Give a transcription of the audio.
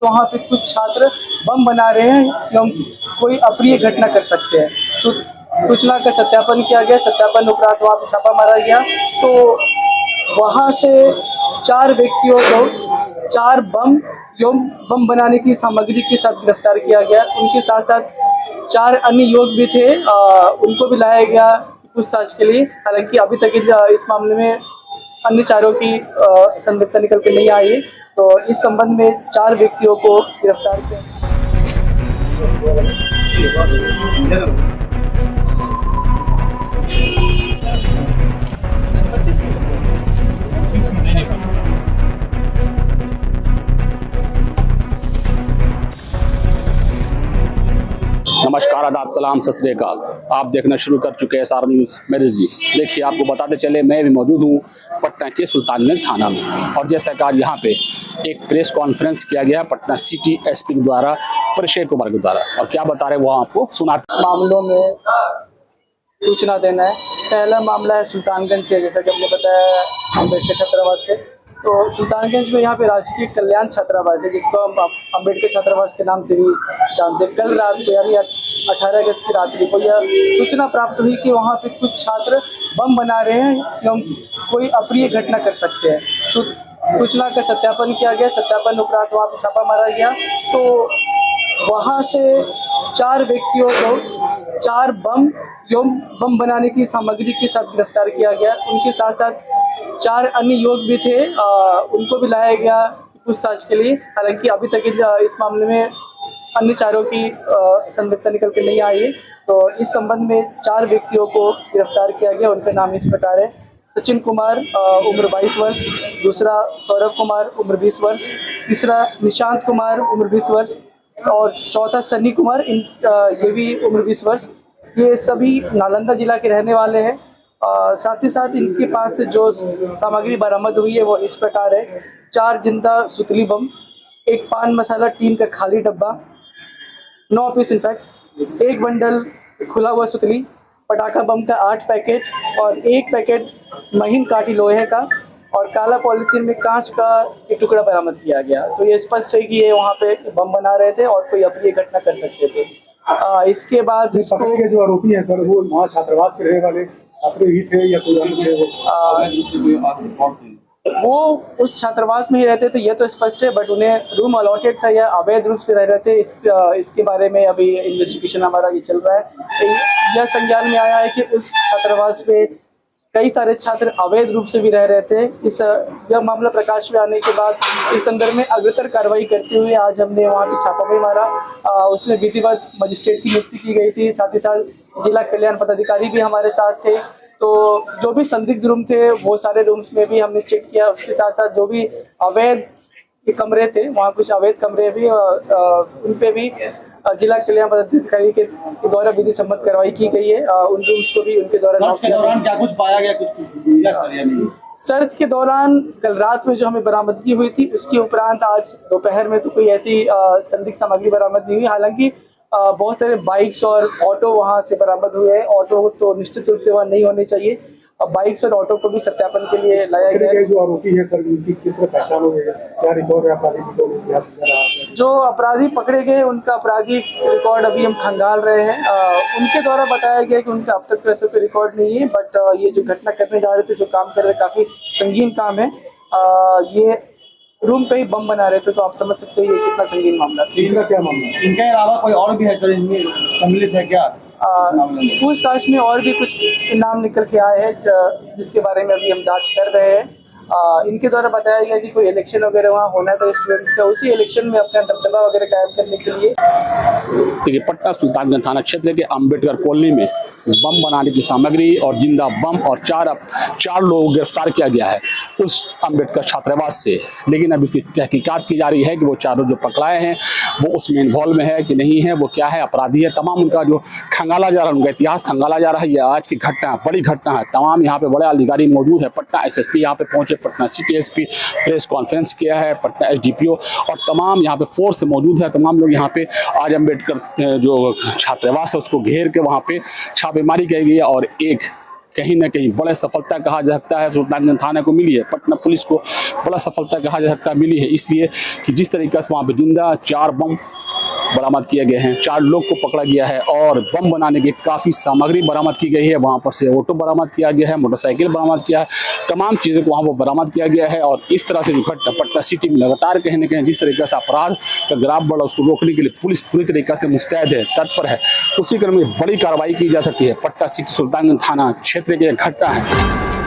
वहाँ पे कुछ छात्र बम बना रहे हैं एवं कोई अप्रिय घटना कर सकते हैं। सूचना का सत्यापन किया गया। सत्यापन उपरांत वहाँ पे छापा मारा गया तो वहाँ से 4 व्यक्तियों को 4 बम एवं बम बनाने की सामग्री के साथ गिरफ्तार किया गया। उनके साथ साथ 4 अन्य युवक भी थे, उनको भी लाया गया पूछताछ के लिए। हालांकि अभी तक इस मामले में अन्य चारों की संदिग्धता निकल के नहीं आई है। तो इस संबंध में 4 व्यक्तियों को गिरफ्तार किया। नमस्कार, आदाब, सलाम, सत श्री अकाल। आप देखना शुरू कर चुके हैं SR न्यूज़ मैरिज जी। देखिए, आपको बताते चले, मैं भी मौजूद हूँ पटना के सुल्तानगंज थाना में। और जैसा कि आज यहाँ पे एक प्रेस कॉन्फ्रेंस किया गया पटना सिटी SP द्वारा, परिषद कुमार के द्वारा, और क्या बता रहे वो आपको सुनाते। मामलों में सूचना देना है। पहला मामला है सुल्तानगंज से, जैसा कि हमने बताया अम्बेडकर छात्रावास से। तो सुल्तानगंज में यहाँ पे राजकीय कल्याण छात्रावास है, जिसको हम अम्बेडकर छात्रावास के नाम से भी जानते हैं। कल रात को यानी 18 अगस्त की रात्रि को यह सूचना प्राप्त हुई कि वहाँ पे कुछ छात्र बम बना रहे हैं एवं कोई अप्रिय घटना कर सकते हैं। सूचना का सत्यापन किया गया। सत्यापन उपरांत वहाँ पे छापा मारा गया तो वहाँ से 4 व्यक्तियों को 4 बम एवं बम बनाने की सामग्री के साथ गिरफ्तार किया गया। उनके साथ साथ 4 अन्य युवक भी थे, उनको भी लाया गया पूछताछ के लिए। हालांकि अभी तक इस मामले में अन्य चारों की संदिग्धता निकल के नहीं आई है। तो इस संबंध में 4 व्यक्तियों को गिरफ्तार किया गया। उनके नाम इस प्रकार है: सचिन कुमार, उम्र 22 वर्ष; दूसरा सौरभ कुमार, उम्र 20 वर्ष; तीसरा निशांत कुमार, उम्र 20 वर्ष; और चौथा सन्नी कुमार, ये भी उम्र 20 वर्ष। ये सभी नालंदा जिला के रहने वाले हैं। साथ ही साथ इनके पास से जो सामग्री बरामद हुई है वो इस प्रकार है: 4 जिंदा सुतली बम, 1 पान मसाला टीन का खाली डब्बा, 9 पीस इनफैक्ट, 1 बंडल खुला हुआ सुतली, पटाखा बम का 8 पैकेट और 1 पैकेट महीन काठी लोहे का, और काला पॉलीथीन में कांच का एक टुकड़ा बरामद किया गया। तो ये स्पष्ट है कि ये वहाँ पे बम बना रहे थे और कोई अप्रिय घटना कर सकते थे। इसके बाद पकड़े गए जो आरोपी हैं सर, वो वहाँ छात्रावास के रहने वाले छात्र ही थे या कोई अन्य वो उस छात्रावास में ही रहते थे, ये तो स्पष्ट है। बट उन्हें रूम अलॉटेड था या अवैध रूप से रह रहे थे, इसके बारे में अभी इन्वेस्टिगेशन हमारा ये चल रहा है। यह संज्ञान में आया है कि उस छात्रावास में कई सारे छात्र अवैध रूप से भी रह रहे थे। यह मामला प्रकाश में आने के बाद इस संदर्भ में अग्रतर कार्रवाई करते हुए आज हमने वहाँ पे छापा भी मारा। उसमें विधिवत मजिस्ट्रेट की नियुक्ति की गई थी। साथ ही साथ जिला कल्याण पदाधिकारी भी हमारे साथ थे। तो जो भी संदिग्ध रूम थे वो सारे रूम्स में भी हमने चेक किया। उसके साथ साथ जो भी अवैध कमरे थे, वहाँ कुछ अवैध कमरे भी, उन पे भी जिला कल्याण पदाधिकारी के द्वारा विधि सम्मत कार्रवाई की गई है। उन रूम्स को भी उनके द्वारा क्या कुछ पाया गया? कुछ सर्च के दौरान कल रात में जो हमें बरामदगी हुई थी, उसके उपरांत आज दोपहर में तो कोई ऐसी संदिग्ध सामग्री बरामद नहीं हुई। हालांकि बहुत सारे बाइक्स और ऑटो वहां से बरामद हुए हैं। ऑटो तो निश्चित रूप से वहाँ नहीं होने चाहिए। बाइक्स और ऑटो को भी सत्यापन के लिए लाया गया है। जो आरोपी है सर, उनकी किस तरह पहचान हो गई है? क्या रिकॉर्ड है आपराधिक? जो अपराधी पकड़े गए उनका आपराधिक रिकॉर्ड अभी हम खंगाल रहे हैं। उनके द्वारा बताया गया कि उनका अब तक तो ऐसा कोई रिकॉर्ड नहीं है। बट ये जो घटना करने जा रहे थे, जो काम कर रहे, काफी संगीन काम है। ये रूम पे ही बम बना रहे थे, तो आप समझ सकते हो ये कितना संगीन मामला है। इनका क्या मामला है? इनके अलावा कोई और भी है सर इनमें सम्मिलित है क्या? पूछताछ में और भी कुछ नाम निकल के आए हैं, जिसके बारे में अभी हम जांच कर रहे हैं। इनके द्वारा बताया गया कि कोई इलेक्शन वगैरह वहाँ होना था स्टूडेंट्स का, उसी इलेक्शन में अपना दबदबा वगैरह कायम करने के लिए। देखिए, पटना सुल्तानगंज थाना क्षेत्र के अम्बेडकर कॉलोनी में बम बनाने की सामग्री और जिंदा बम और 4 लोगों को गिरफ्तार किया गया है उस अम्बेडकर छात्रावास से। लेकिन अब इसकी तहकीकात की जा रही है कि वो 4 जो पकड़ाए हैं वो उसमें इन्वॉल्व में है कि नहीं है, वो क्या है, अपराधी है। तमाम उनका जो खंगाला जा रहा है, उनका इतिहास खंगाला जा रहा है। ये आज की घटना, बड़ी घटना है। तमाम यहाँ पे बड़े अधिकारी मौजूद है। पटना SSP यहाँ पे पहुंचे, Patna city SP press conference किया है, पटना SDPO और तमाम यहाँ पे फोर्स मौजूद है। तमाम लोग यहाँ पे आज अम्बेडकर जो छात्रावास है उसको घेर के वहाँ पे छापेमारी की गई है और एक कहीं ना कहीं बड़ा सफलता कहा जा सकता है सुल्तानगंज थाना को मिली है, पटना पुलिस को बड़ा सफलता कहा जा सकता है मिली है, इसलिए कि जिस तरीके से वहाँ पे जिंदा 4 बम बरामद किए गए हैं, 4 लोग को पकड़ा गया है और बम बनाने की काफ़ी सामग्री बरामद की गई है। वहाँ पर से ऑटो बरामद किया गया है, मोटरसाइकिल बरामद किया है, तमाम चीज़ों को वहाँ पर बरामद किया गया है। और इस तरह से जो घटना पटना सिटी में लगातार कहीं ना कहीं जिस तरीके से अपराध का ग्राफ बढ़ा उसको रोकने के लिए पुलिस पूरी तरीके से मुस्तैद है, तत्पर है, उसी क्रम में बड़ी कार्रवाई की जा सकती है। पटना सिटी सुल्तानगंज थाना क्षेत्र की एक घटना है।